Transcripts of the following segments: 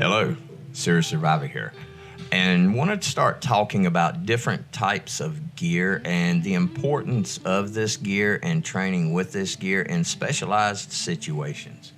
Hello, Serious Survivor here, and wanted to start talking about different types of gear and the importance of this gear and training with this gear in specialized situations.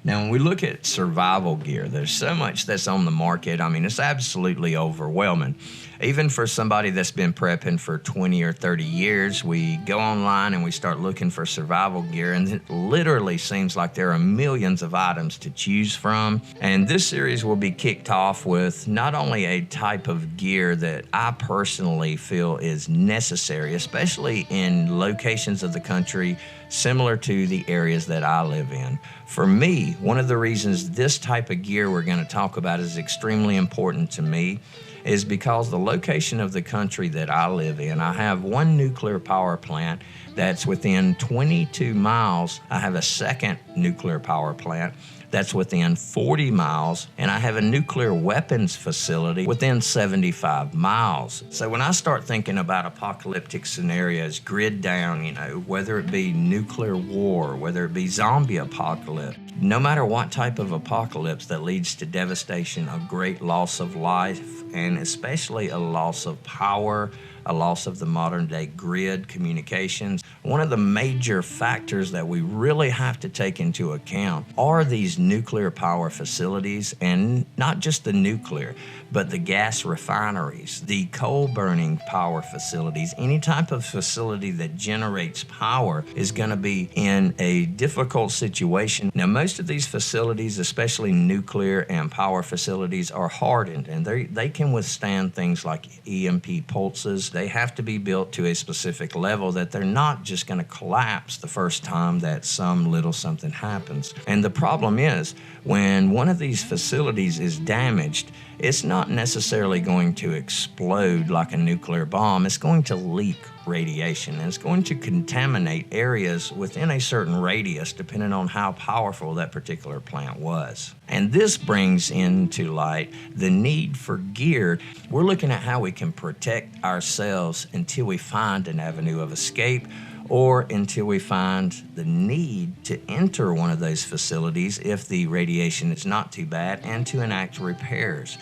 Now, when we look at survival gear, there's so much that's on the market. I mean, it's absolutely overwhelming. Even for somebody that's been prepping for 20 or 30 years, we go online and we start looking for survival gear, and it literally seems like there are millions of items to choose from. And this series will be kicked off with not only a type of gear that I personally feel is necessary, especially in locations of the country similar to the areas that I live in. For me, one of the reasons this type of gear we're going to talk about is extremely important to me is because the location of the country that I live in, I have one nuclear power plant that's within 22 miles. I have a second nuclear power plant that's within 40 miles, and I have a nuclear weapons facility within 75 miles. So when I start thinking about apocalyptic scenarios, grid down, whether it be nuclear war, whether it be zombie apocalypse, no matter what type of apocalypse that leads to devastation, a great loss of life, and especially a loss of power, a loss of the modern day grid communications. One of the major factors that we really have to take into account are these nuclear power facilities, and not just the nuclear, but the gas refineries, the coal burning power facilities. Any type of facility that generates power is going to be in a difficult situation. Now, most of these facilities, especially nuclear and power facilities, are hardened, and they can withstand things like EMP pulses. They have to be built to a specific level that they're not just going to collapse the first time that some little something happens. And the problem is, when one of these facilities is damaged, it's not necessarily going to explode like a nuclear bomb. It's going to leak radiation, and it's going to contaminate areas within a certain radius depending on how powerful that particular plant was. And this brings into light the need for gear. We're looking at how we can protect ourselves until we find an avenue of escape, or until we find the need to enter one of those facilities if the radiation is not too bad, and to enact repairs.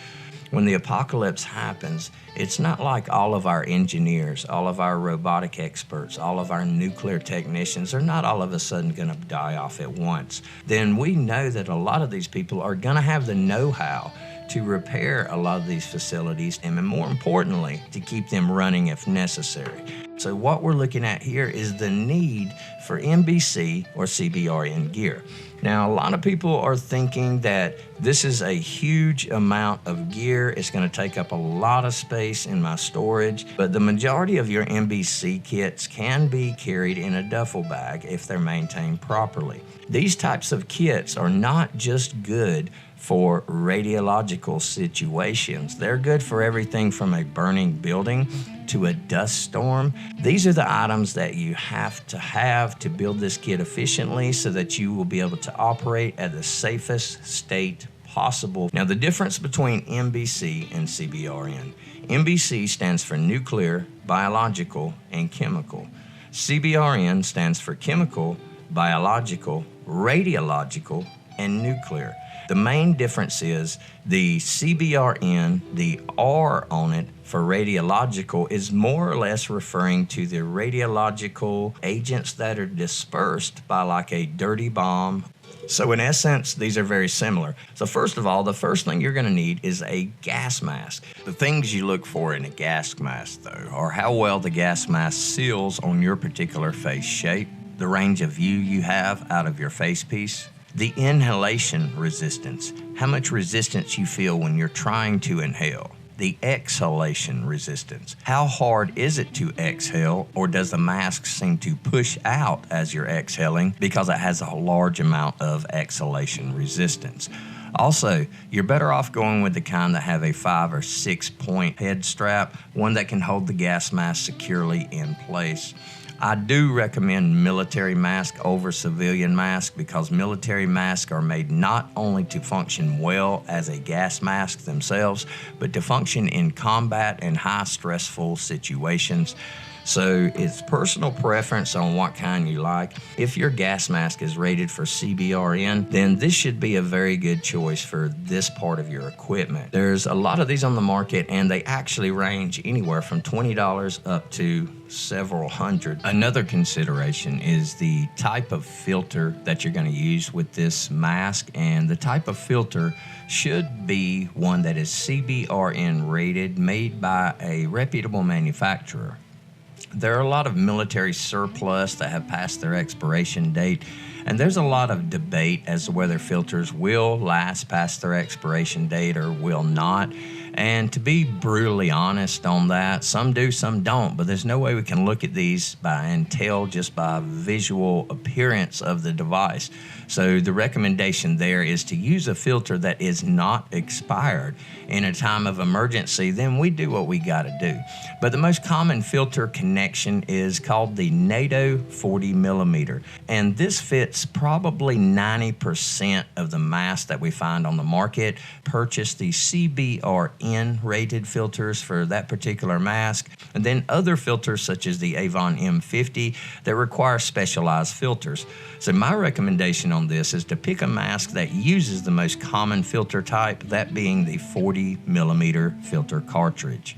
When the apocalypse happens, it's not like all of our engineers, all of our robotic experts, all of our nuclear technicians are not all of a sudden going to die off at once. Then we know that a lot of these people are going to have the know-how to repair a lot of these facilities, and more importantly, to keep them running if necessary. So what we're looking at here is the need for NBC or CBRN gear. Now, a lot of people are thinking that this is a huge amount of gear. It's going to take up a lot of space in my storage, but the majority of your NBC kits can be carried in a duffel bag if they're maintained properly. These types of kits are not just good for radiological situations. They're good for everything from a burning building to a dust storm. These are the items that you have to build this kit efficiently so that you will be able to operate at the safest state possible. Now, the difference between NBC and CBRN. NBC stands for nuclear, biological, and chemical. CBRN stands for chemical, biological, radiological, and nuclear. The main difference is the CBRN, the R on it for radiological, is more or less referring to the radiological agents that are dispersed by like a dirty bomb. So in essence, these are very similar. So first of all, the first thing you're going to need is a gas mask. The things you look for in a gas mask, though, are how well the gas mask seals on your particular face shape, the range of view you have out of your face piece, the inhalation resistance, how much resistance you feel when you're trying to inhale. The exhalation resistance, how hard is it to exhale, or does the mask seem to push out as you're exhaling because it has a large amount of exhalation resistance. Also, you're better off going with the kind that have a 5 or 6 point head strap, one that can hold the gas mask securely in place. I do recommend military mask over civilian mask because military masks are made not only to function well as a gas mask themselves, but to function in combat and high stressful situations. So it's personal preference on what kind you like. If your gas mask is rated for CBRN, then this should be a very good choice for this part of your equipment. There's a lot of these on the market, and they actually range anywhere from $20 up to several hundred. Another consideration is the type of filter that you're going to use with this mask, and the type of filter should be one that is CBRN rated, made by a reputable manufacturer. There are a lot of military surplus that have passed their expiration date, and there's a lot of debate as to whether filters will last past their expiration date or will not. And to be brutally honest on that, some do, some don't, but there's no way we can look at these and tell just by visual appearance of the device. So the recommendation there is to use a filter that is not expired. In a time of emergency, then we do what we got to do. But the most common filter connection is called the NATO 40 millimeter, and this fits probably 90% of the masks that we find on the market. Purchase the CBRN rated filters for that particular mask, and then other filters such as the Avon M50 that require specialized filters. So my recommendation on this is to pick a mask that uses the most common filter type, that being the 40 millimeter filter cartridge.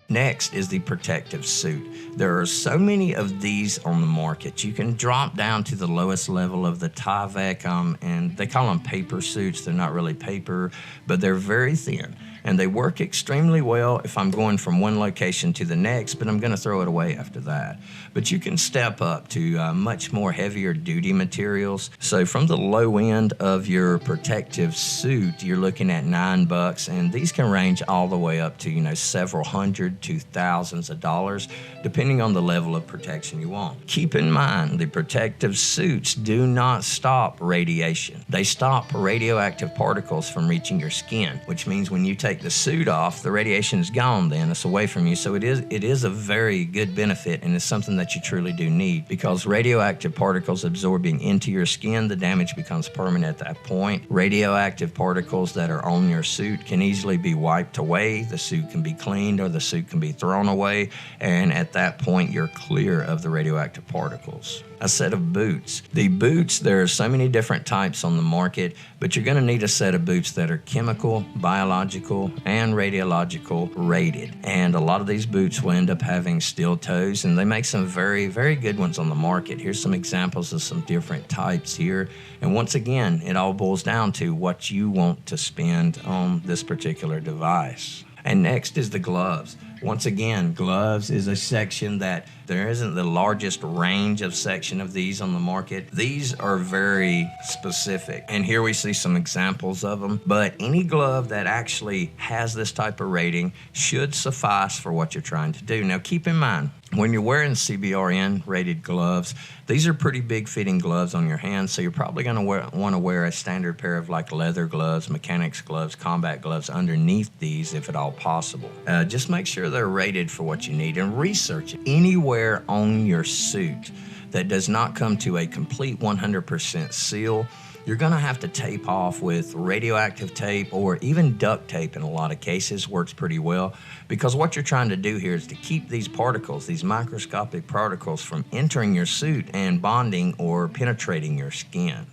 Next is the protective suit. There are so many of these on the market. You can drop down to the lowest level of the Tyvek, and they call them paper suits. They're not really paper, but they're very thin. And they work extremely well if I'm going from one location to the next, but I'm going to throw it away after that. But you can step up to much more heavier duty materials. So from the low end of your protective suit, you're looking at $9, and these can range all the way up to, several hundred to thousands of dollars, depending on the level of protection you want. Keep in mind, the protective suits do not stop radiation. They stop radioactive particles from reaching your skin, which means when you take the suit off, the radiation is gone then, it's away from you. So it is a very good benefit, and it's something that you truly do need, because radioactive particles absorbing into your skin, the damage becomes permanent at that point. Radioactive particles that are on your suit can easily be wiped away, the suit can be cleaned, or the suit can be thrown away, and at that point you're clear of the radioactive particles. A set of boots. The boots, there are so many different types on the market, but you're going to need a set of boots that are chemical, biological, and radiological rated. And a lot of these boots will end up having steel toes, and they make some very, very good ones on the market. Here's some examples of some different types here. And once again, it all boils down to what you want to spend on this particular device. And next is the gloves. Once again, gloves is a section that there isn't the largest range of section of these on the market. These are very specific, and here we see some examples of them. But any glove that actually has this type of rating should suffice for what you're trying to do. Now keep in mind, when you're wearing CBRN rated gloves, these are pretty big fitting gloves on your hands, so you're probably going to want to wear a standard pair of like leather gloves, mechanics gloves, combat gloves underneath these if at all possible. Just make sure they're rated for what you need, and research it. Anywhere on your suit that does not come to a complete 100% seal, you're going to have to tape off with radioactive tape, or even duct tape in a lot of cases works pretty well, because what you're trying to do here is to keep these particles, these microscopic particles, from entering your suit and bonding or penetrating your skin.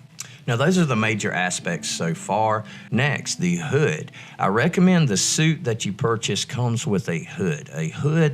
Now, those are the major aspects so far. Next, the hood. I recommend the suit that you purchase comes with a hood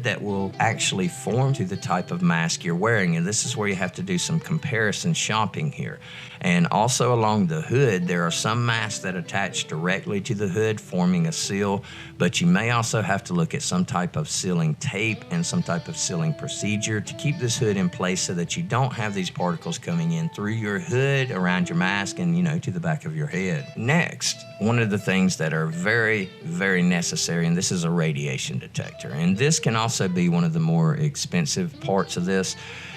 that will actually form to the type of mask you're wearing, and this is where you have to do some comparison shopping here. And also along the hood, there are some masks that attach directly to the hood, forming a seal, but you may also have to look at some type of sealing tape and some type of sealing procedure to keep this hood in place so that you don't have these particles coming in through your hood, around your mask, and to the back of your head. Next, one of the things that are very, very necessary, and this is a radiation detector, and this can also be one of the more expensive parts of this.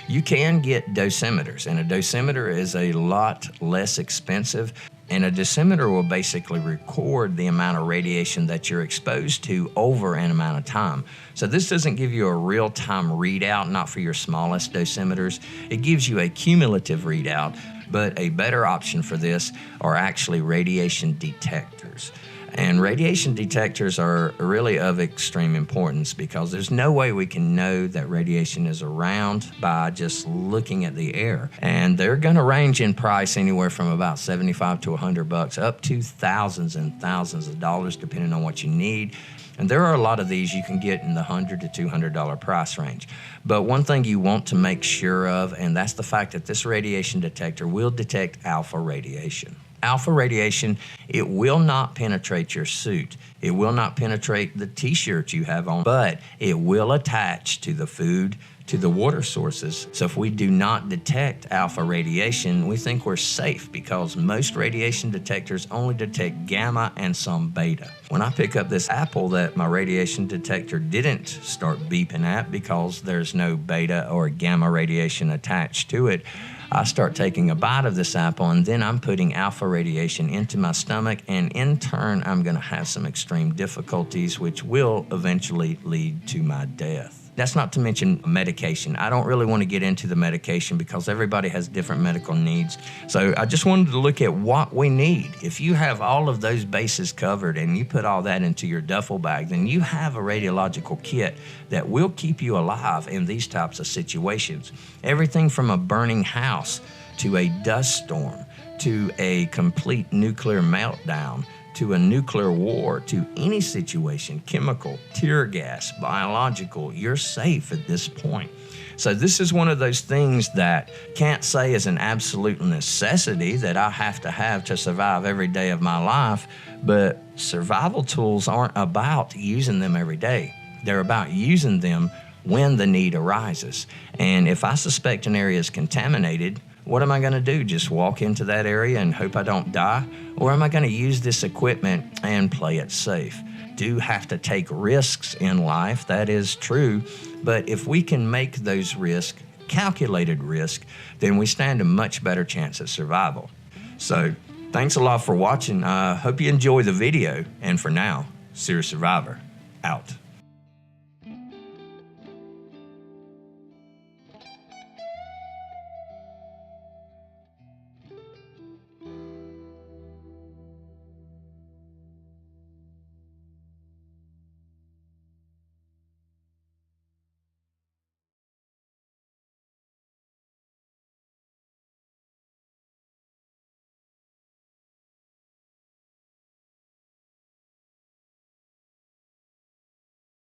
You can get dosimeters, and a dosimeter is a lot less expensive, and a dosimeter will basically record the amount of radiation that you're exposed to over an amount of time. So this doesn't give you a real-time readout, not for your smallest dosimeters. It gives you a cumulative readout, but a better option for this are actually radiation detectors. And radiation detectors are really of extreme importance because there's no way we can know that radiation is around by just looking at the air. And they're going to range in price anywhere from about $75 to $100 up to thousands and thousands of dollars depending on what you need. And there are a lot of these you can get in the $100 to $200 price range. But one thing you want to make sure of, and that's the fact that this radiation detector will detect alpha radiation. Alpha radiation, it will not penetrate your suit. It will not penetrate the t-shirt you have on, but it will attach to the food, to the water sources. So if we do not detect alpha radiation, we think we're safe because most radiation detectors only detect gamma and some beta. When I pick up this apple that my radiation detector didn't start beeping at because there's no beta or gamma radiation attached to it, I start taking a bite of this apple, and then I'm putting alpha radiation into my stomach, and in turn, I'm going to have some extreme difficulties, which will eventually lead to my death. That's not to mention medication. I don't really want to get into the medication because everybody has different medical needs. So I just wanted to look at what we need. If you have all of those bases covered and you put all that into your duffel bag, then you have a radiological kit that will keep you alive in these types of situations. Everything from a burning house to a dust storm to a complete nuclear meltdown to a nuclear war, to any situation, chemical, tear gas, biological, you're safe at this point. So this is one of those things that can't say is an absolute necessity that I have to survive every day of my life, but survival tools aren't about using them every day. They're about using them when the need arises. And if I suspect an area is contaminated, what am I going to do? Just walk into that area and hope I don't die? Or am I going to use this equipment and play it safe? Do have to take risks in life, that is true. But if we can make those risks, calculated risk, then we stand a much better chance at survival. So thanks a lot for watching. I hope you enjoy the video. And for now, Serious Survivor, out.